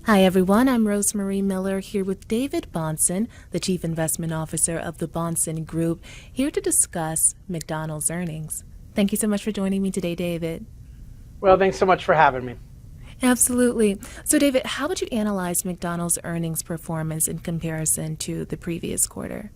Hi, everyone. I'm Rosemary Miller here with David Bahnsen, the Chief Investment Officer of the Bahnsen Group, here to discuss McDonald's earnings. Thank you so much for joining me today, David. Well, thanks so much for having me. Absolutely. So, David, how would you analyze McDonald's earnings performance in comparison to the previous quarter?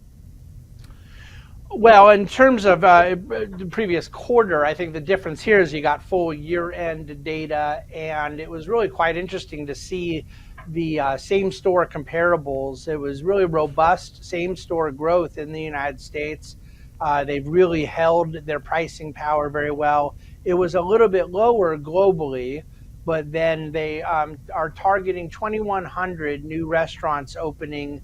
Well, in terms of the previous quarter, I think the difference here is you got full year-end data, and it was really quite interesting to see the same-store comparables. It was really robust same-store growth in the United States. They've really held their pricing power very well. It was a little bit lower globally, but then they are targeting 2,100 new restaurants opening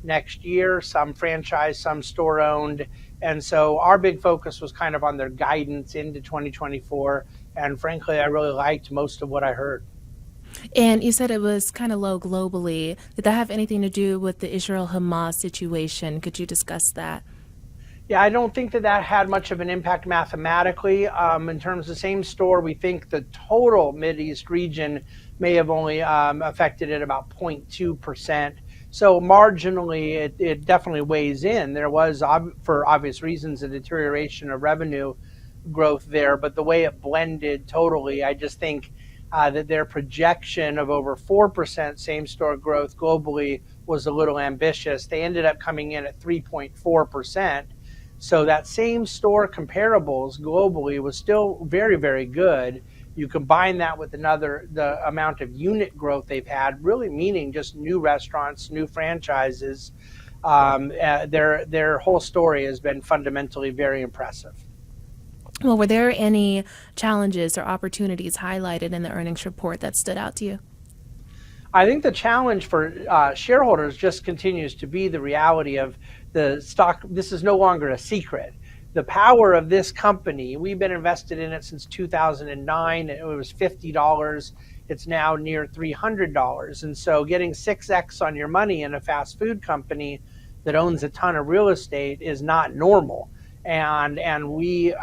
next year, some franchise, some store owned. And so our big focus was kind of on their guidance into 2024. And frankly, I really liked most of what I heard. And you said it was kind of low globally. Did that have anything to do with the Israel-Hamas situation? Could you discuss that? Yeah, I don't think that that had much of an impact mathematically. In terms of same store, we think the total Mideast region may have only affected it about 0.2%. So marginally, it definitely weighs in. There was, for obvious reasons, a deterioration of revenue growth there, but the way it blended totally, I just think that their projection of over 4% same-store growth globally was a little ambitious. They ended up coming in at 3.4%. So that same-store comparables globally was still very, very good. You combine that with the amount of unit growth they've had, really meaning just new restaurants, new franchises. Their whole story has been fundamentally very impressive. Well, were there any challenges or opportunities highlighted in the earnings report that stood out to you? I think the challenge for shareholders just continues to be the reality of the stock. This is no longer a secret. The power of this company, we've been invested in it since 2009. It was $50. It's now near $300. And so getting 6x on your money in a fast food company that owns a ton of real estate is not normal. And we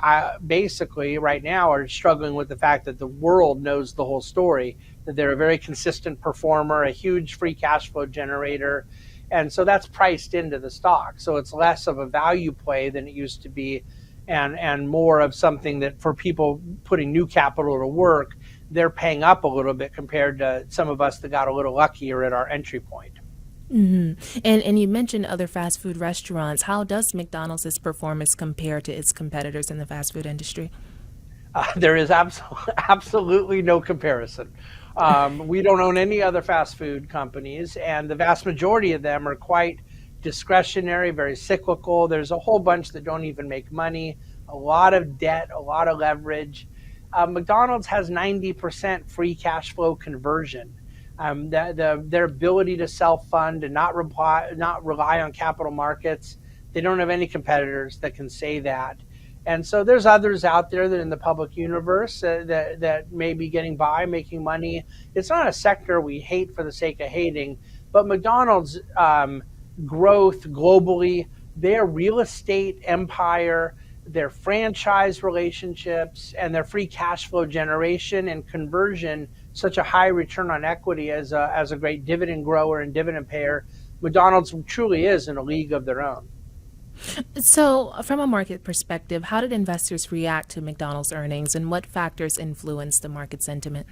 basically right now are struggling with the fact that the world knows the whole story, that they're a very consistent performer, a huge free cash flow generator. And so that's priced into the stock. So it's less of a value play than it used to be, and more of something that for people putting new capital to work, they're paying up a little bit compared to some of us that got a little luckier at our entry point. And you mentioned other fast food restaurants. How does McDonald's performance compare to its competitors in the fast food industry? There is absolutely no comparison. We don't own any other fast food companies, and the vast majority of them are quite discretionary, very cyclical. There's a whole bunch that don't even make money, a lot of debt, a lot of leverage. McDonald's has 90% free cash flow conversion. Their ability to self-fund and not rely on capital markets, they don't have any competitors that can say that. And so there's others out there that in the public universe that may be getting by, making money. It's not a sector we hate for the sake of hating, but McDonald's growth globally, their real estate empire, their franchise relationships, and their free cash flow generation and conversion, such a high return on equity as a great dividend grower and dividend payer, McDonald's truly is in a league of their own. So, from a market perspective, how did investors react to McDonald's earnings and what factors influenced the market sentiment?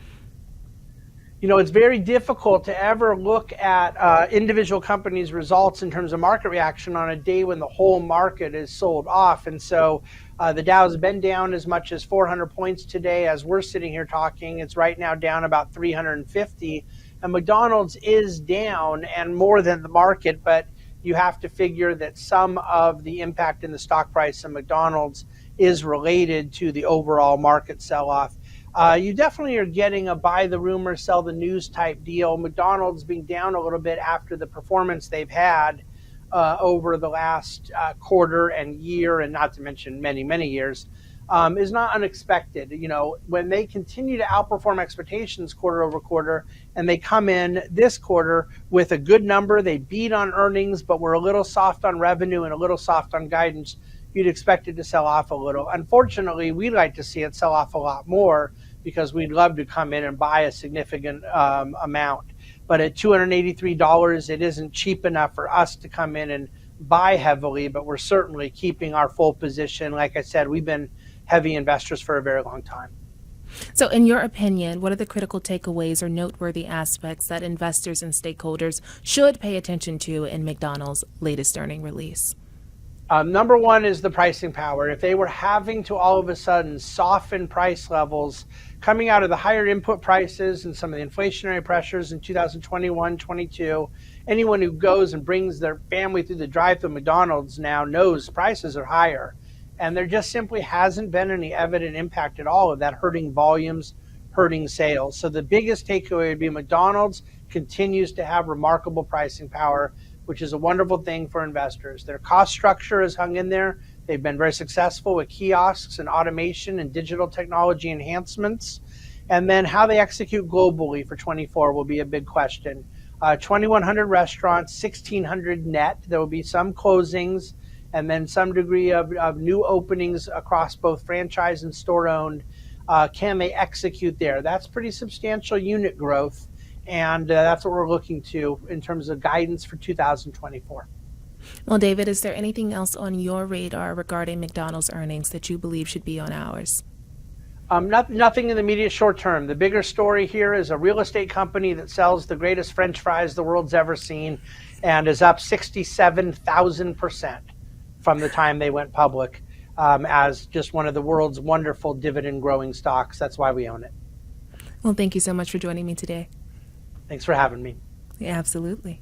You know, it's very difficult to ever look at individual companies' results in terms of market reaction on a day when the whole market is sold off. And so the Dow's been down as much as 400 points today as we're sitting here talking. It's right now down about 350. And McDonald's is down and more than the market, but you have to figure that some of the impact in the stock price of McDonald's is related to the overall market sell-off. You definitely are getting a buy the rumor, sell the news type deal. McDonald's being down a little bit after the performance they've had over the last quarter and year, and not to mention many, many years, is not unexpected. You know, when they continue to outperform expectations quarter over quarter, and they come in this quarter with a good number, they beat on earnings, but were a little soft on revenue and a little soft on guidance, you'd expect it to sell off a little. Unfortunately, we like to see it sell off a lot more because we'd love to come in and buy a significant amount. But at $283, it isn't cheap enough for us to come in and buy heavily, but we're certainly keeping our full position. Like I said, we've been heavy investors for a very long time. So in your opinion, what are the critical takeaways or noteworthy aspects that investors and stakeholders should pay attention to in McDonald's latest earning release? Number one is the pricing power. If they were having to all of a sudden soften price levels coming out of the higher input prices and some of the inflationary pressures in 2021, 22, anyone who goes and brings their family through the drive-thru McDonald's now knows prices are higher. And there just simply hasn't been any evident impact at all of that hurting volumes, hurting sales. So the biggest takeaway would be McDonald's continues to have remarkable pricing power, which is a wonderful thing for investors. Their cost structure has hung in there. They've been very successful with kiosks and automation and digital technology enhancements. And then how they execute globally for 24 will be a big question. 2,100 restaurants, 1,600 net. There will be some closings and then some degree of new openings across both franchise and store-owned. Can they execute there? That's pretty substantial unit growth. And that's what we're looking to in terms of guidance for 2024. Well, David, is there anything else on your radar regarding McDonald's earnings that you believe should be on ours? Nothing in the immediate short term. The bigger story here is a real estate company that sells the greatest French fries the world's ever seen and is up 67,000% from the time they went public as just one of the world's wonderful dividend growing stocks. That's why we own it. Well, thank you so much for joining me today. Thanks for having me. Yeah, absolutely.